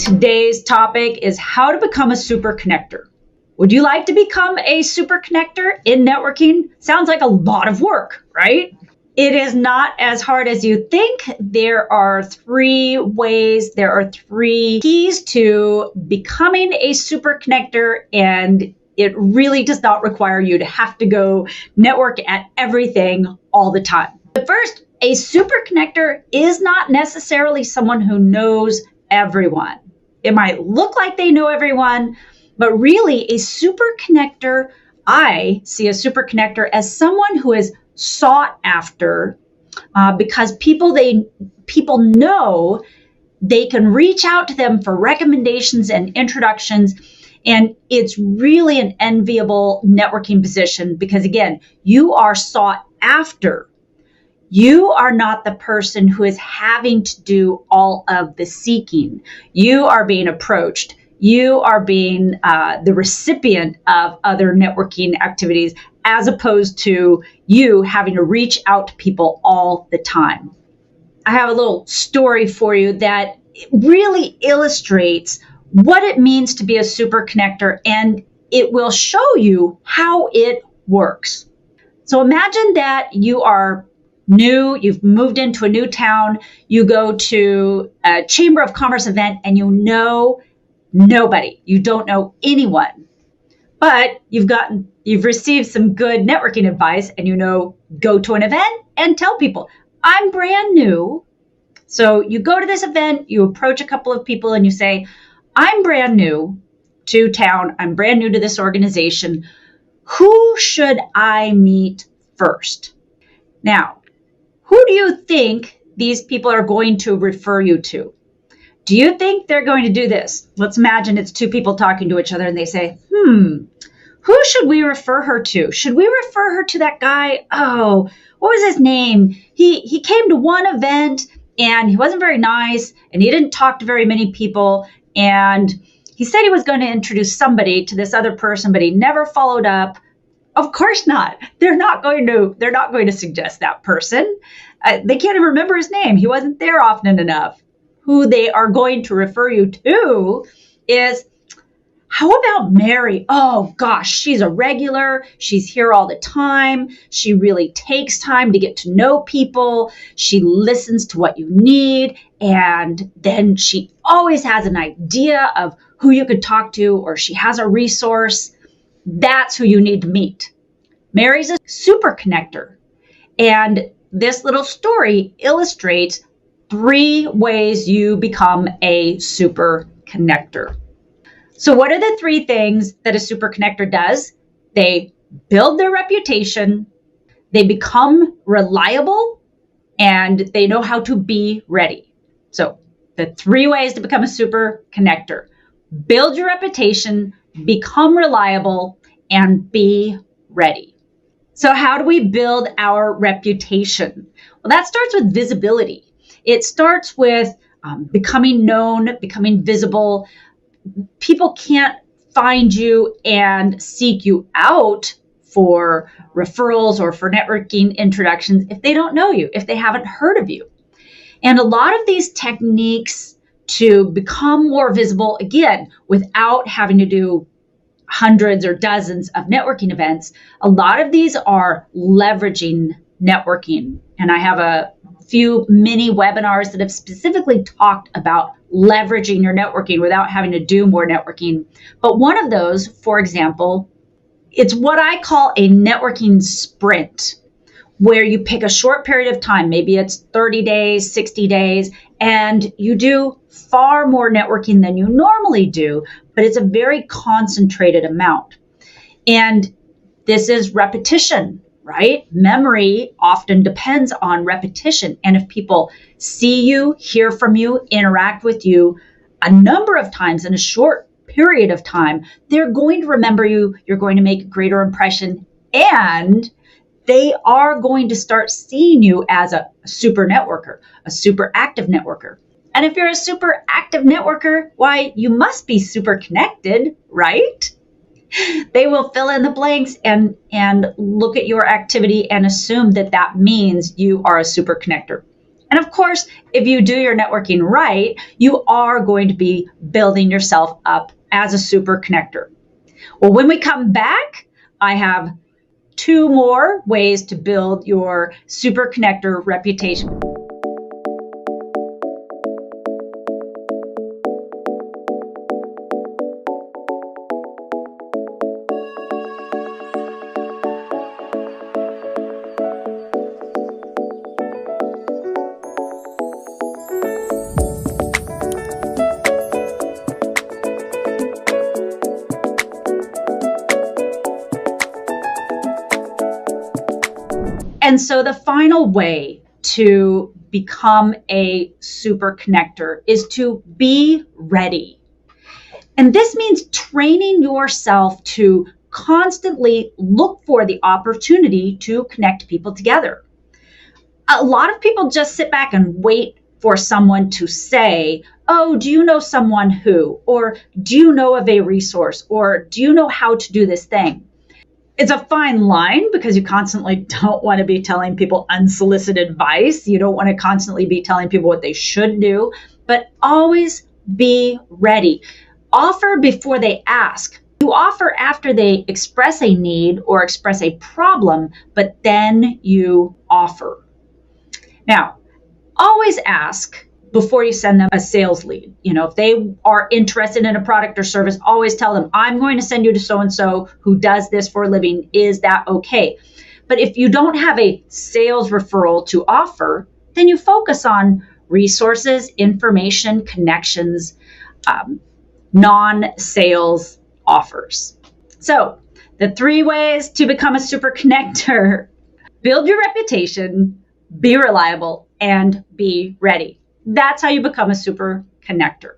Today's topic is how to become a super connector. Would you like to become a super connector in networking? Sounds like a lot of work, right? It is not as hard as you think. There are three keys to becoming a super connector, and it really does not require you to have to go network at everything all the time. But first, a super connector is not necessarily someone who knows everyone. It might look like they know everyone, but really a super connector, I see a super connector as someone who is sought after because people know they can reach out to them for recommendations and introductions. And it's really an enviable networking position because, again, you are sought after. You are not the person who is having to do all of the seeking. You are being approached. You are being the recipient of other networking activities as opposed to you having to reach out to people all the time. I have a little story for you that really illustrates what it means to be a super connector, and it will show you how it works. So imagine that you are new, you've moved into a new town, you go to a Chamber of Commerce event and you know nobody, you don't know anyone, but you've received some good networking advice and go to an event and tell people, I'm brand new. So you go to this event, you approach a couple of people and you say, I'm brand new to town, I'm brand new to this organization. Who should I meet first? Now, who do you think these people are going to refer you to? Do you think they're going to do this? Let's imagine it's two people talking to each other and they say, who should we refer her to? Should we refer her to that guy? Oh, what was his name? He came to one event and he wasn't very nice and he didn't talk to very many people. And he said he was going to introduce somebody to this other person, but he never followed up. Of course not. They're not going to suggest that person. They can't even remember his name. He wasn't there often enough. Who they are going to refer you to is, how about Mary? Oh gosh, she's a regular. She's here all the time. She really takes time to get to know people. She listens to what you need. And then she always has an idea of who you could talk to, or she has a resource. That's who you need to meet. Mary's a super connector. And this little story illustrates 3 ways you become a super connector. So what are the 3 things that a super connector does? They build their reputation, they become reliable, and they know how to be ready. So the 3 ways to become a super connector: build your reputation, become reliable, and be ready. So how do we build our reputation? Well, that starts with visibility. It starts with becoming known, becoming visible. People can't find you and seek you out for referrals or for networking introductions if they don't know you, if they haven't heard of you. And a lot of these techniques to become more visible, again, without having to do hundreds or dozens of networking events, a lot of these are leveraging networking. And I have a few mini webinars that have specifically talked about leveraging your networking without having to do more networking. But one of those, for example, it's what I call a networking sprint, where you pick a short period of time, maybe it's 30 days, 60 days, and you do far more networking than you normally do, but it's a very concentrated amount. And this is repetition, right? Memory often depends on repetition. And if people see you, hear from you, interact with you a number of times in a short period of time, they're going to remember you, you're going to make a greater impression, and they are going to start seeing you as a super networker, a super active networker. And if you're a super active networker, why, you must be super connected, right? They will fill in the blanks and look at your activity and assume that that means you are a super connector. And of course, if you do your networking right, you are going to be building yourself up as a super connector. Well, when we come back, I have 2 more ways to build your super connector reputation. And so the final way to become a super connector is to be ready. And this means training yourself to constantly look for the opportunity to connect people together. A lot of people just sit back and wait for someone to say, oh, do you know someone who? Or do you know of a resource? Or do you know how to do this thing? It's a fine line because you constantly don't want to be telling people unsolicited advice. You don't want to constantly be telling people what they should do, but always be ready. Offer before they ask. You offer after they express a need or express a problem, but then you offer. Now, always ask before you send them a sales lead. If they are interested in a product or service, always tell them, I'm going to send you to so-and-so who does this for a living. Is that okay? But if you don't have a sales referral to offer, then you focus on resources, information, connections, non-sales offers. So the 3 ways to become a super connector: build your reputation, be reliable, and be ready. That's how you become a super connector.